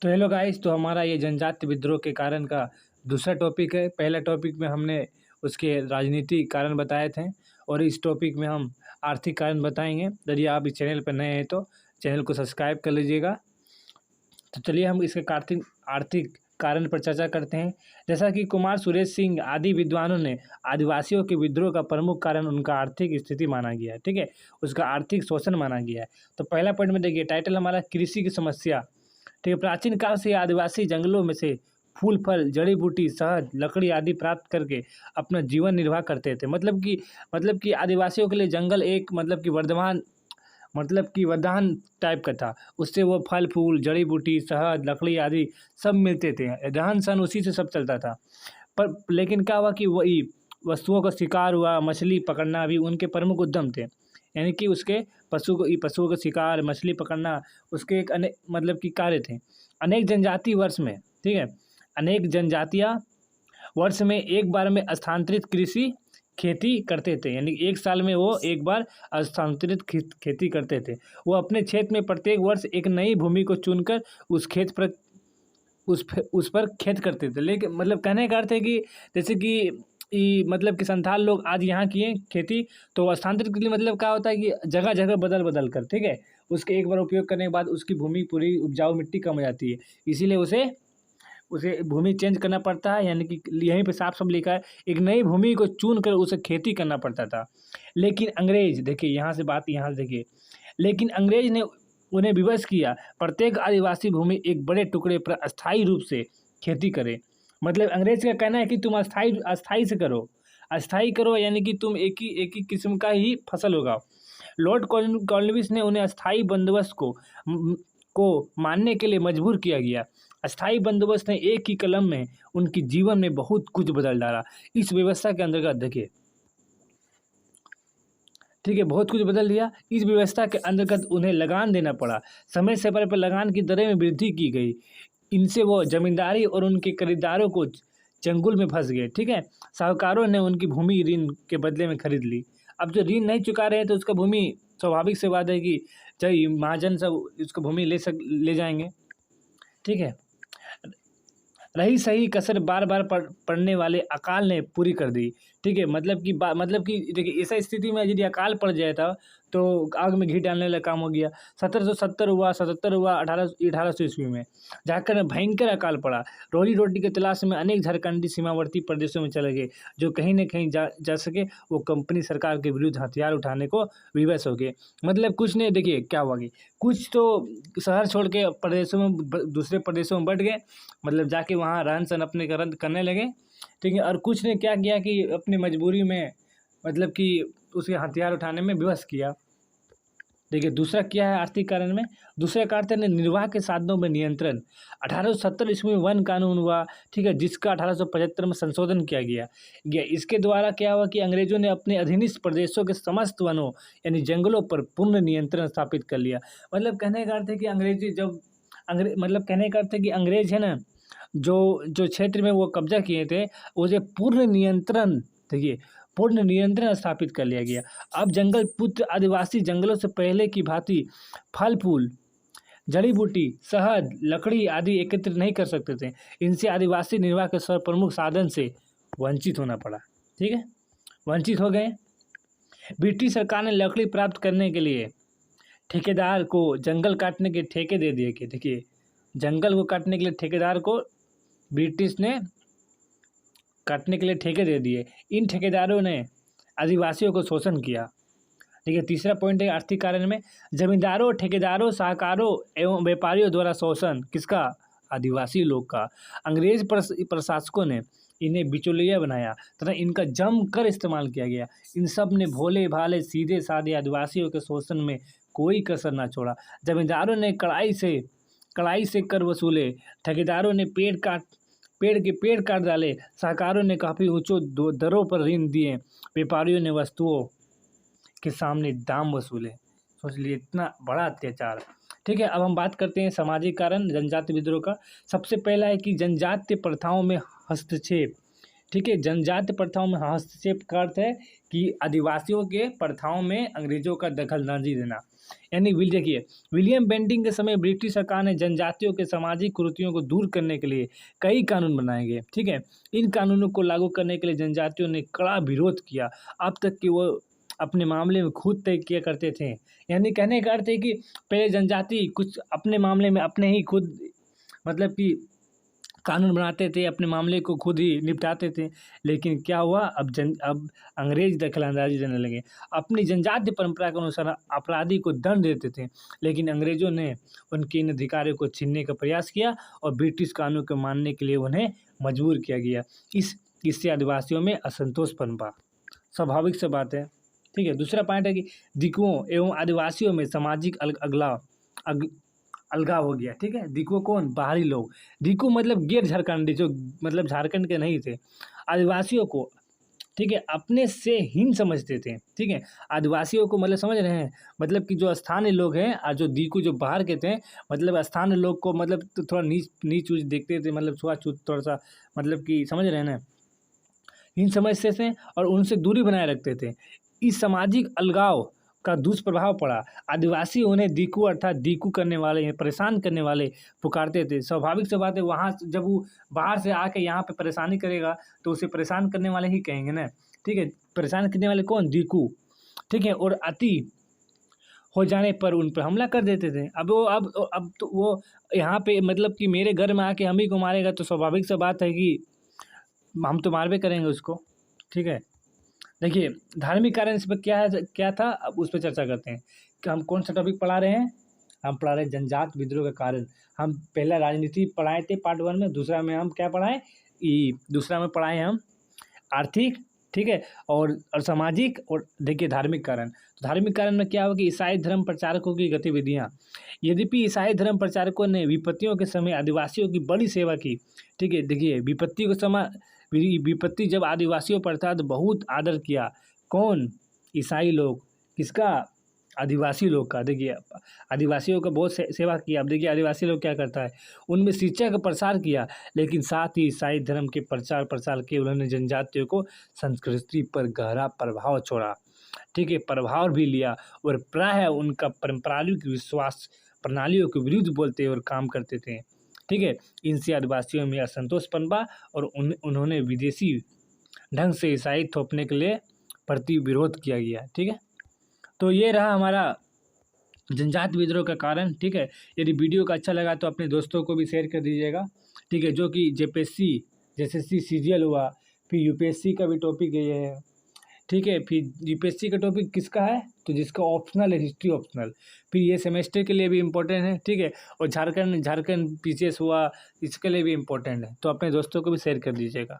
तो hello guys, तो हमारा ये जनजाति विद्रोह के कारण का दूसरा टॉपिक है। पहला टॉपिक में हमने उसके राजनीतिक कारण बताए थे और इस टॉपिक में हम आर्थिक कारण बताएंगे। यदि आप इस चैनल पर नए हैं तो चैनल को सब्सक्राइब कर लीजिएगा। तो चलिए हम इसके आर्थिक आर्थिक कारण पर चर्चा करते हैं। जैसा कि कुमार सुरेश सिंह आदि विद्वानों ने आदिवासियों के विद्रोह का प्रमुख कारण उनका आर्थिक स्थिति माना गया है। ठीक है, उसका आर्थिक शोषण माना गया है। तो पहला पॉइंट में देखिए, टाइटल हमारा कृषि की समस्या। ठीक है, प्राचीन काल से आदिवासी जंगलों में से फूल फल जड़ी बूटी शहद लकड़ी आदि प्राप्त करके अपना जीवन निर्वाह करते थे। मतलब कि आदिवासियों के लिए जंगल एक वरदान टाइप का था। उससे वो फल फूल जड़ी बूटी शहद लकड़ी आदि सब मिलते थे। रहन सहन उसी से सब चलता था। पर लेकिन क्या हुआ कि वही वस्तुओं का शिकार हुआ, मछली पकड़ना भी उनके प्रमुख उद्यम थे। यानी कि उसके पशुओं का शिकार मछली पकड़ना उसके एक अनेक मतलब कि कार्य थे। अनेक जनजाति वर्ष में, ठीक है, अनेक जनजातियाँ वर्ष में एक बार में स्थानांतरित कृषि खेती करते थे। यानी एक साल में वो एक बार स्थानांतरित खेती करते थे। वो अपने क्षेत्र में प्रत्येक वर्ष एक नई भूमि को चुनकर उस खेत पर उस पर खेत करते थे। लेकिन मतलब कहने का अर्थ है कि जैसे कि मतलब कि संथाल लोग आज यहाँ किए खेती, तो स्थानांतरित के लिए मतलब क्या होता है कि जगह जगह बदल बदल कर, ठीक है, उसके एक बार उपयोग करने के बाद उसकी भूमि पूरी उपजाऊ मिट्टी कम हो जाती है। इसीलिए उसे उसे भूमि चेंज करना पड़ता है। यानी कि यहीं पे साफ साफ लिखा है, एक नई भूमि को चुन कर उसे खेती करना पड़ता था। लेकिन अंग्रेज, देखिए यहाँ से बात, यहाँ से देखिए, लेकिन अंग्रेज ने उन्हें विवश किया प्रत्येक आदिवासी भूमि एक बड़े टुकड़े पर अस्थायी रूप से खेती करे। मतलब अंग्रेज का कहना है कि तुम अस्थाई अस्थाई से करो, अस्थाई करो, यानी कि तुम एक ही किस्म का ही फसल उगाओ। लॉर्ड कॉर्नवालिस ने उन्हें अस्थाई बंदोबस्त को मानने के लिए मजबूर किया गया। अस्थाई बंदोबस्त ने एक ही कलम में उनके जीवन में बहुत कुछ बदल डाला। इस व्यवस्था के अंतर्गत देखिए, ठीक है, बहुत कुछ बदल दिया। इस व्यवस्था के अंतर्गत उन्हें लगान देना पड़ा। समय समय पर लगान की दरें में वृद्धि की गई। इनसे वो जमींदारी और उनके खरीदारों को चंगुल में फंस गए। ठीक है, साहूकारों ने उनकी भूमि ऋण के बदले में खरीद ली। अब जो ऋण नहीं चुका रहे तो उसका भूमि, स्वाभाविक सी बात है कि चाहे महाजन सब उसको भूमि ले जाएंगे। ठीक है, रही सही कसर बार बार पड़ने वाले अकाल ने पूरी कर दी। ठीक है, मतलब कि देखिए, ऐसा स्थिति में यदि अकाल पड़ जाए था तो आग में घी डालने वाला काम हो गया। 1770 हुआ, 77 हुआ, 1800 ईस्वी में जाकर भयंकर अकाल पड़ा। रोजी रोटी की तलाश में अनेक झारखंडी सीमावर्ती प्रदेशों में चले गए। जो कहीं न कहीं जा सके वो कंपनी सरकार के विरुद्ध हथियार उठाने को विवश हो गए। मतलब कुछ नहीं, देखिए क्या हुआ कि कुछ तो शहर छोड़ के प्रदेशों में दूसरे प्रदेशों में बढ़ गए, मतलब जाके वहाँ रहन सहन अपने करने लगे। ठीक है, और कुछ ने क्या किया कि अपनी मजबूरी में मतलब कि उसे हथियार उठाने में विवश किया। देखिए दूसरा क्या है आर्थिक कारण में, दूसरा कारण है निर्वाह के साधनों में नियंत्रण। 1870 ईस्वी में वन कानून हुआ, ठीक है, जिसका 1875 में संशोधन किया गया। इसके द्वारा क्या हुआ कि अंग्रेजों ने अपने अधीनस्थ प्रदेशों के समस्त वनों यानी जंगलों पर पूर्ण नियंत्रण स्थापित कर लिया। मतलब कहने का अर्थ है कि अंग्रेज है ना, जो जो क्षेत्र में वो कब्जा किए थे उसे पूर्ण नियंत्रण, देखिए पूर्ण नियंत्रण स्थापित कर लिया गया। अब जंगल पुत्र आदिवासी जंगलों से पहले की भांति फल फूल जड़ी बूटी शहद लकड़ी आदि एकत्रित नहीं कर सकते थे। इनसे आदिवासी निर्वाह के सर्वप्रमुख साधन से वंचित होना पड़ा। ठीक है, वंचित हो गए। ब्रिटिश सरकार ने लकड़ी प्राप्त करने के लिए ठेकेदार को जंगल काटने के ठेके दे दिए कि देखिए, जंगल को काटने के लिए ठेकेदार को ब्रिटिश ने काटने के लिए ठेके दे दिए। इन ठेकेदारों ने आदिवासियों को शोषण किया। ठीक है, तीसरा पॉइंट है आर्थिक कारण में, जमींदारों ठेकेदारों साहूकारों एवं व्यापारियों द्वारा शोषण किसका, आदिवासी लोग का। अंग्रेज प्रशासकों ने इन्हें बिचौलिया बनाया तथा इनका जमकर इस्तेमाल किया गया। इन सब ने भोले भाले सीधे साधे आदिवासियों के शोषण में कोई कसर ना छोड़ा। जमींदारों ने कड़ाई से कर वसूले, ठेकेदारों ने पेड़ काट डाले, साहूकारों ने काफ़ी ऊंचों दरों पर ऋण दिए, व्यापारियों ने वस्तुओं के सामने दाम वसूले। सोच लिए इतना बड़ा अत्याचार। ठीक है, अब हम बात करते हैं सामाजिक कारण जनजाति विद्रोह का। सबसे पहला है कि जनजातीय प्रथाओं में हस्तक्षेप। ठीक है। जनजाति प्रथाओं में हस्तक्षेप का अर्थ है कि आदिवासियों के प्रथाओं में अंग्रेजों का दखलंदाजी देना। यानी देखिए, विलियम बेंटिंग के समय ब्रिटिश सरकार ने जनजातियों के सामाजिक कुरीतियों को दूर करने के लिए कई कानून बनाए गए। ठीक है, इन कानूनों को लागू करने के लिए जनजातियों ने कड़ा विरोध किया, अब तक कि वो अपने मामले में खुद तय किया करते थे। यानी कहने का अर्थ है कि पहले जनजाति कुछ अपने मामले में अपने ही खुद मतलब कि कानून बनाते थे, अपने मामले को खुद ही निपटाते थे। लेकिन क्या हुआ, अब अंग्रेज दखलंदाजी देने लगे। अपनी जनजातीय परंपरा के अनुसार अपराधी को दंड देते थे, लेकिन अंग्रेजों ने उनके इन अधिकारों को छीनने का प्रयास किया और ब्रिटिश कानून को मानने के लिए उन्हें मजबूर किया गया। इससे आदिवासियों में असंतोष पनपा, स्वाभाविक सी बात है। ठीक है। दूसरा पॉइंट है कि दिकुओं एवं आदिवासियों में सामाजिक अलगाव हो गया। ठीक है। दिकु कौन? बाहरी लोग। दिकु मतलब गैर झारखंडी, जो मतलब झारखंड के नहीं थे। आदिवासियों को, ठीक है, अपने से हीन समझते थे। ठीक है। आदिवासियों को मतलब समझ रहे हैं, मतलब कि जो स्थानीय लोग हैं और जो दिकु जो बाहर के थे, मतलब स्थानीय लोग को मतलब तो थोड़ा नीच ऊँच देखते थे, मतलब छुआछूत थोड़ा सा, मतलब कि समझ रहे हैं ना, हीन समझते थे और उनसे दूरी बनाए रखते थे। इस सामाजिक अलगाव का दुष्प्रभाव पड़ा। आदिवासी उन्हें दिकु अर्थात दिकु करने वाले, परेशान करने वाले पुकारते थे। स्वाभाविक सी बात है, वहाँ जब वो बाहर से आके यहाँ पे परेशानी करेगा तो उसे परेशान करने वाले ही कहेंगे ना। ठीक है। परेशान करने वाले कौन? दिकु। ठीक है। और अति हो जाने पर उन पर हमला कर देते थे। अब तो वो यहाँ पे मतलब कि मेरे घर में आके हम ही को मारेगा, तो स्वाभाविक सी बात है कि हम तो मारबे करेंगे उसको। ठीक है। देखिए, धार्मिक कारण इस पर क्या था, अब उस पर चर्चा करते हैं कि हम कौन सा टॉपिक पढ़ा रहे हैं। हम पढ़ा रहे हैं जनजात विद्रोह का कारण। हम पहला राजनीति पढ़ाए थे पार्ट 1 में, दूसरा में हम क्या पढ़ाए, दूसरा में पढ़ाए हम आर्थिक, ठीक है, और सामाजिक, और देखिए धार्मिक कारण। तो धार्मिक कारण में क्या होगा कि ईसाई धर्म प्रचारकों की गतिविधियाँ। यद्यपि ईसाई धर्म प्रचारकों ने विपत्तियों के समय आदिवासियों की बड़ी सेवा की। ठीक है। देखिए, विपत्ति के समय, विपत्ति जब आदिवासियों पर था तो बहुत आदर किया। कौन? ईसाई लोग। किसका? आदिवासी लोग का। देखिए, आदिवासियों का बहुत सेवा किया। अब देखिए आदिवासी लोग क्या करता है, उनमें शिक्षा का प्रसार किया, लेकिन साथ ही ईसाई धर्म के प्रचार के उन्होंने जनजातियों को संस्कृति पर गहरा प्रभाव छोड़ा। ठीक है, प्रभाव भी लिया और प्रायः उनका पारंपरिक विश्वास प्रणालियों के विरुद्ध बोलते और काम करते थे। ठीक है। इनसे आदिवासियों में असंतोष पनपा और उन्होंने विदेशी ढंग से ईसाई थोपने के लिए प्रति विरोध किया गया। ठीक है। तो ये रहा हमारा जनजाति विद्रोह का कारण। ठीक है। यदि वीडियो का अच्छा लगा तो अपने दोस्तों को भी शेयर कर दीजिएगा। ठीक है। जो कि जेपीएससी, एसएससी, सीजीएल हुआ, फिर यूपीएससी का भी टॉपिक ये है। ठीक है। फिर यूपीएससी का टॉपिक किसका है, तो जिसका ऑप्शनल है, हिस्ट्री ऑप्शनल। फिर ये सेमेस्टर के लिए भी इम्पोर्टेंट है। ठीक है। और झारखंड पीसीएस हुआ, इसके लिए भी इम्पोर्टेंट है। तो अपने दोस्तों को भी शेयर कर दीजिएगा।